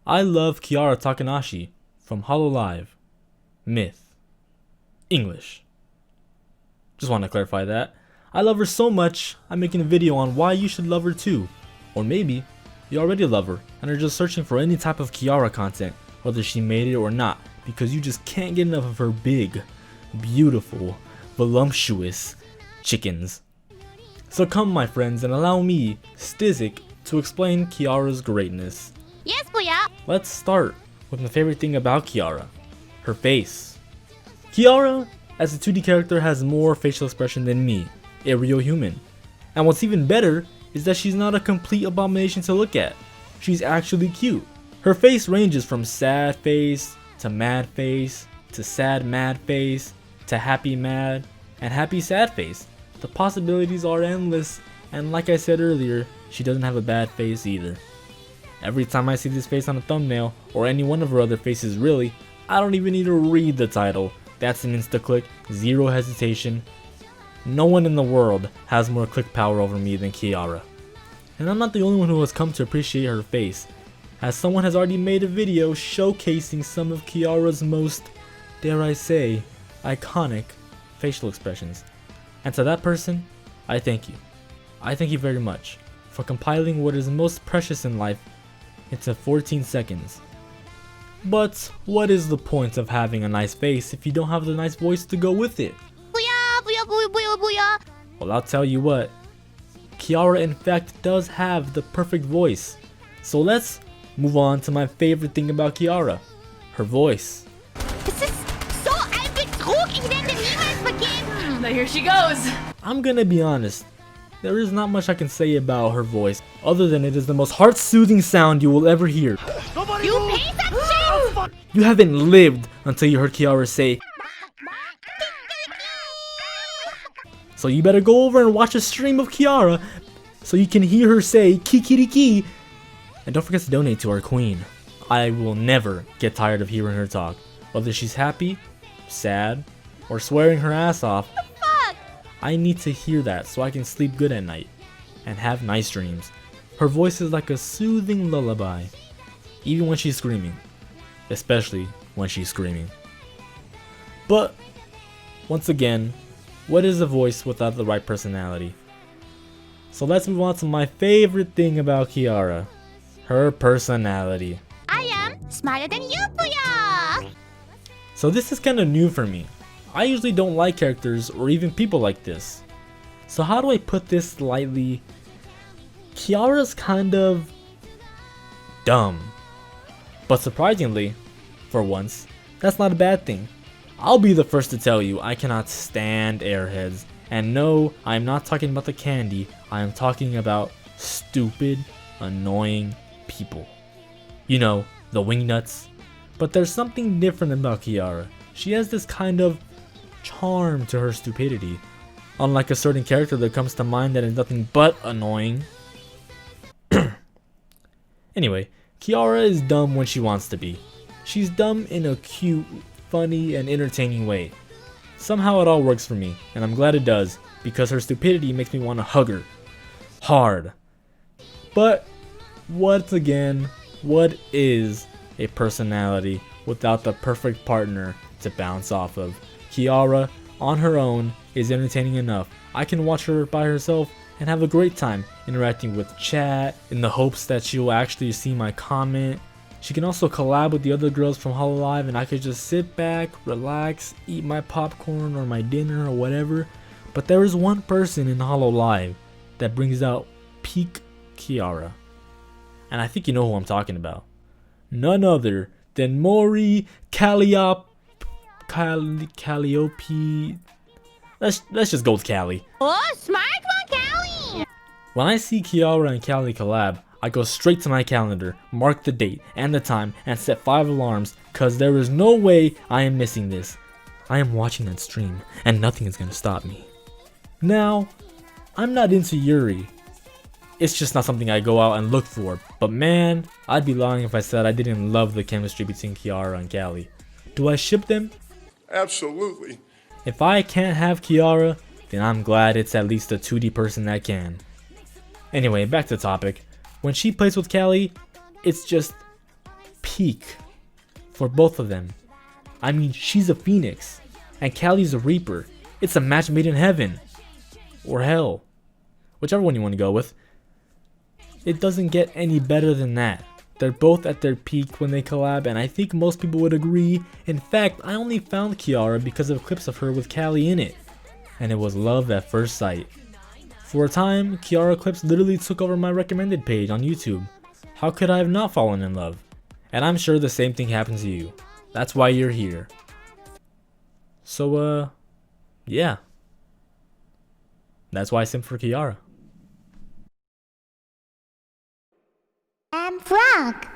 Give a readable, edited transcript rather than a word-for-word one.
I love Kiara Takanashi from Hololive. Myth. English. Just want to clarify that. I love her so much, I'm making a video on why you should love her too. Or maybe you already love her and are just searching for any type of Kiara content, whether she made it or not, because you just can't get enough of her big, beautiful, voluptuous chickens. So come my friends and allow me, Stizzic, to explain Kiara's greatness. Yes, Booyah! Let's start with my favorite thing about Kiara, her face. Kiara, as a 2D character, has more facial expression than me, a real human. And what's even better is that she's not a complete abomination to look at. She's actually cute. Her face ranges from sad face, to mad face, to sad mad face, to happy mad, and happy sad face. The possibilities are endless, and like I said earlier, she doesn't have a bad face either. Every time I see this face on a thumbnail, or any one of her other faces really, I don't even need to read the title. That's an insta-click, zero hesitation. No one in the world has more click power over me than Kiara. And I'm not the only one who has come to appreciate her face, as someone has already made a video showcasing some of Kiara's most, dare I say, iconic facial expressions. And to that person, I thank you. I thank you very much for compiling what is most precious in life into 14 seconds. But what is the point of having a nice face if you don't have the nice voice to go with it? Booyah! Booyah! Booyah! Booyah! Booyah! Well, I'll tell you what, Kiara in fact does have the perfect voice. So let's move on to my favorite thing about Kiara, her voice. Es ist so ein Betrug, ich werde niemals vergeben! Now here she goes! I'm gonna be honest, there is not much I can say about her voice, other than it is the most heart-soothing sound you will ever hear. You piece of shit! You haven't lived until you heard Kiara say, so you better go over and watch a stream of Kiara so you can hear her say kikiriki. And don't forget to donate to our queen. I will never get tired of hearing her talk, whether she's happy, sad, or swearing her ass off. Fuck! I need to hear that so I can sleep good at night and have nice dreams. Her voice is like a soothing lullaby, even when she's screaming, especially when she's screaming. But once again, what is a voice without the right personality? So let's move on to my favorite thing about Kiara, her personality. I am smarter than you, Booyah! So this is kind of new for me. I usually don't like characters or even people like this. So how do I put this lightly? Kiara's kind of dumb. But surprisingly, for once, that's not a bad thing. I'll be the first to tell you I cannot stand airheads. And no, I'm not talking about the candy, I am talking about stupid, annoying people. You know, the wingnuts. But there's something different about Kiara. She has this kind of charm to her stupidity. Unlike a certain character that comes to mind that is nothing but annoying. Anyway, Kiara is dumb when she wants to be. She's dumb in a cute, funny, and entertaining way. Somehow it all works for me, and I'm glad it does, because her stupidity makes me want to hug her. Hard. But, once again, what is a personality without the perfect partner to bounce off of? Kiara, on her own, is entertaining enough. I can watch her by herself and have a great time interacting with chat in the hopes that she will actually see my comment. She can also collab with the other girls from Hololive and I could just sit back, relax, eat my popcorn or my dinner or whatever. But there is one person in Hololive that brings out peak Kiara. And I think you know who I'm talking about. None other than Mori Calliope. Let's just go with Callie. Oh, smart one, Callie! When I see Kiara and Callie collab, I go straight to my calendar, mark the date and the time, and set 5 alarms, cause there is no way I am missing this. I am watching that stream, and nothing is gonna stop me. Now, I'm not into Yuri. It's just not something I go out and look for, but man, I'd be lying if I said I didn't love the chemistry between Kiara and Callie. Do I ship them? Absolutely. If I can't have Kiara, then I'm glad it's at least a 2D person that can. Anyway, back to the topic. When she plays with Callie, it's just peak for both of them. I mean, she's a phoenix, and Callie's a reaper. It's a match made in heaven. Or hell. Whichever one you want to go with. It doesn't get any better than that. They're both at their peak when they collab, and I think most people would agree. In fact, I only found Kiara because of clips of her with Callie in it. And it was love at first sight. For a time, Kiara clips literally took over my recommended page on YouTube. How could I have not fallen in love? And I'm sure the same thing happens to you. That's why you're here. So, yeah. That's why I simp for Kiara. I'm Frog.